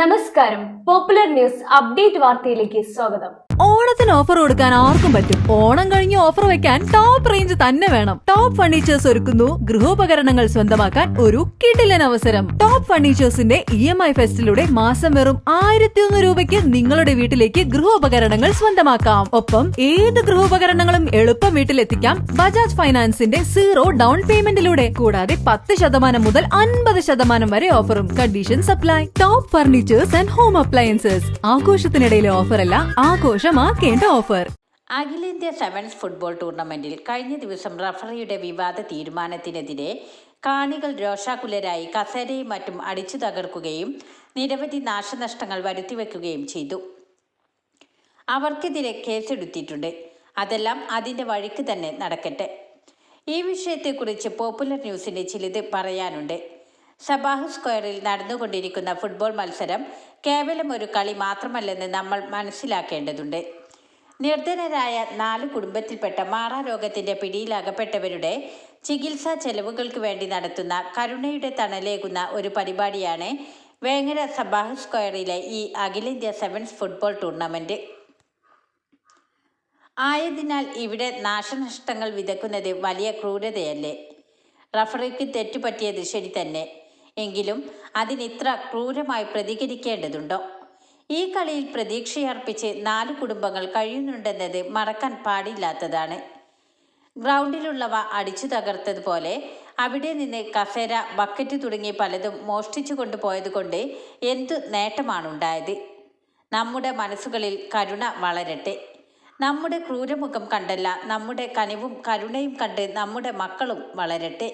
നമസ്കാരം. Popular news update വാർത്തയിലേക്ക് സ്വാഗതം. ഓണത്തിന് ഓഫർ കൊടുക്കാൻ ആർക്കും പറ്റും. ഓണം കഴിഞ്ഞ് ഓഫർ വെക്കാൻ ടോപ്പ് റേഞ്ച് തന്നെ വേണം. ടോപ്പ് ഫർണിച്ചേഴ്സ് ഒരുക്കുന്നു ഗൃഹോപകരണങ്ങൾ സ്വന്തമാക്കാൻ ഒരു കിടിലൻ അവസരം. ടോപ്പ് ഫർണിച്ചേഴ്സിന്റെ EMI ഫെസ്റ്റിലൂടെ മാസം വെറും 1100 രൂപയ്ക്ക് നിങ്ങളുടെ വീട്ടിലേക്ക് ഗൃഹോപകരണങ്ങൾ സ്വന്തമാക്കാം. ഒപ്പം ഏത് ഗൃഹോപകരണങ്ങളും എളുപ്പം വീട്ടിലെത്തിക്കാം ബജാജ് ഫൈനാൻസിന്റെ 0 ഡൗൺ പേയ്മെന്റിലൂടെ. കൂടാതെ 10% മുതൽ 50% വരെ ഓഫറും. Condition supply. Top furnitures and home appliances. ആഘോഷത്തിനിടയിലെ ഓഫറല്ല, ആഘോഷമാക്കേണ്ട ഓഫർ. അഖിലേന്ത്യാ സെവൻസ് ഫുട്ബോൾ ടൂർണമെന്റിൽ കഴിഞ്ഞ ദിവസം റഫറിയുടെ വിവാദ തീരുമാനത്തിനെതിരെ കാണികൾ രോഷാകുലരായി കസേരയും മറ്റും അടിച്ചു തകർക്കുകയും നിരവധി നാശനഷ്ടങ്ങൾ വരുത്തിവെക്കുകയും ചെയ്തു. അവർക്കെതിരെ കേസെടുത്തിട്ടുണ്ട്. അതെല്ലാം അതിൻ്റെ വഴിക്ക് തന്നെ നടക്കട്ടെ. ഈ വിഷയത്തെക്കുറിച്ച് പോപ്പുലർ ന്യൂസിന് ചിലത് പറയാനുണ്ട്. സബാഹ് സ്ക്വയറിൽ നടന്നുകൊണ്ടിരിക്കുന്ന ഫുട്ബോൾ മത്സരം കേവലം ഒരു കളി മാത്രമല്ലെന്ന് നമ്മൾ മനസ്സിലാക്കേണ്ടതുണ്ട്. നിർധനരായ 4 കുടുംബത്തിൽപ്പെട്ട മാറാരോഗത്തിൻ്റെ പിടിയിലകപ്പെട്ടവരുടെ ചികിത്സാ ചെലവുകൾക്ക് വേണ്ടി നടത്തുന്ന കരുണയുടെ തണലേകുന്ന ഒരു പരിപാടിയാണ് വേങ്ങര സബാഹ് സ്ക്വയറിലെ ഈ അഖിലേന്ത്യാ സെവൻസ് ഫുട്ബോൾ ടൂർണമെൻറ്റ്. ആയതിനാൽ ഇവിടെ നാശനഷ്ടങ്ങൾ വിതയ്ക്കുന്നത് വലിയ ക്രൂരതയല്ലേ? റഫറിക്ക് തെറ്റുപറ്റിയത് ശരി തന്നെ. എങ്കിലും അതിനിത്ര ക്രൂരമായി പ്രതികരിക്കേണ്ടതുണ്ടോ? ഈ കളിയിൽ പ്രതീക്ഷയർപ്പിച്ച് 4 കുടുംബങ്ങൾ കഴിയുന്നുണ്ടെന്നത് മറക്കാൻ പാടില്ലാത്തതാണ്. ഗ്രൗണ്ടിലുള്ളവ അടിച്ചു തകർത്തതുപോലെ അവിടെ നിന്ന് കസേര, ബക്കറ്റ് തുടങ്ങി പലതും മോഷ്ടിച്ചു കൊണ്ടുപോയതുകൊണ്ട് എന്തു നേട്ടമാണുണ്ടായത്? നമ്മുടെ മനസ്സുകളിൽ കരുണ വളരട്ടെ. നമ്മുടെ ക്രൂരമുഖം കണ്ടല്ല, നമ്മുടെ കനിവും കരുണയും കണ്ട് നമ്മുടെ മക്കളും വളരട്ടെ.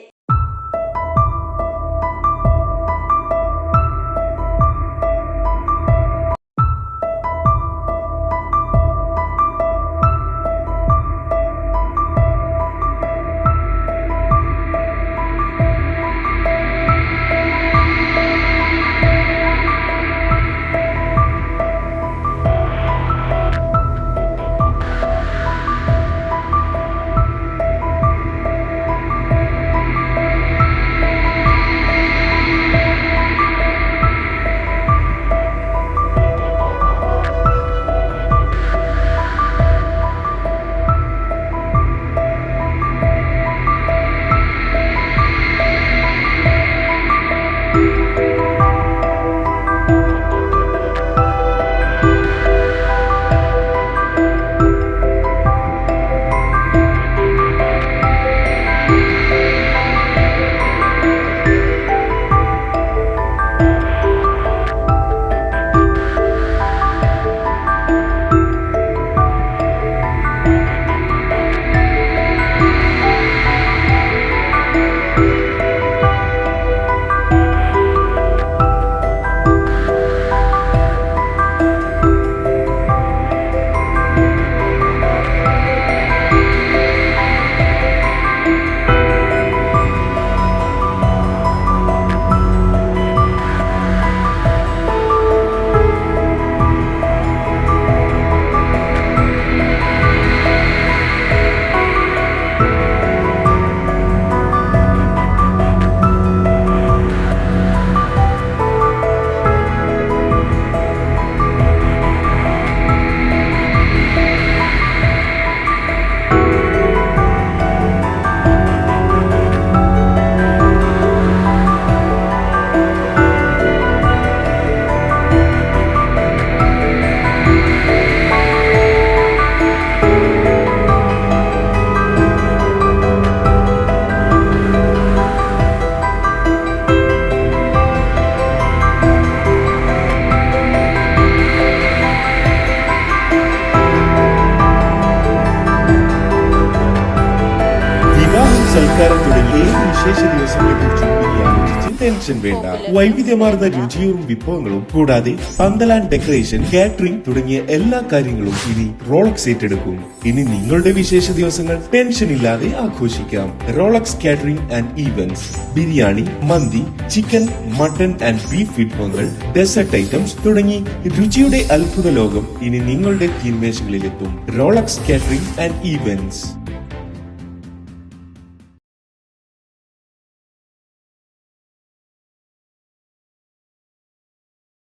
സൽക്കാരം തുടങ്ങി വിശേഷ ദിവസങ്ങളെക്കുറിച്ചും ഇനി ആലോചിച്ച് ടെൻഷൻ വേണ്ട. വൈവിധ്യമാർന്ന രുചിയും വിഭവങ്ങളും കൂടാതെ പന്തലാൻ, ഡെക്കറേഷൻ, കാറ്ററിംഗ് തുടങ്ങിയ എല്ലാ കാര്യങ്ങളും ഇനി റോളക്സ് ഏറ്റെടുക്കും. ഇനി നിങ്ങളുടെ വിശേഷ ദിവസങ്ങൾ ടെൻഷൻ ഇല്ലാതെ ആഘോഷിക്കാം. Rolex catering and events. Biryani, മന്തി, ചിക്കൻ, മട്ടൺ ആൻഡ് ബീഫ് വിഭവങ്ങൾ, ഡെസേർട്ട് ഐറ്റംസ് തുടങ്ങി രുചിയുടെ അത്ഭുത ലോകം ഇനി നിങ്ങളുടെ തീൻമേശകളിലെത്തും. Rolex catering and events.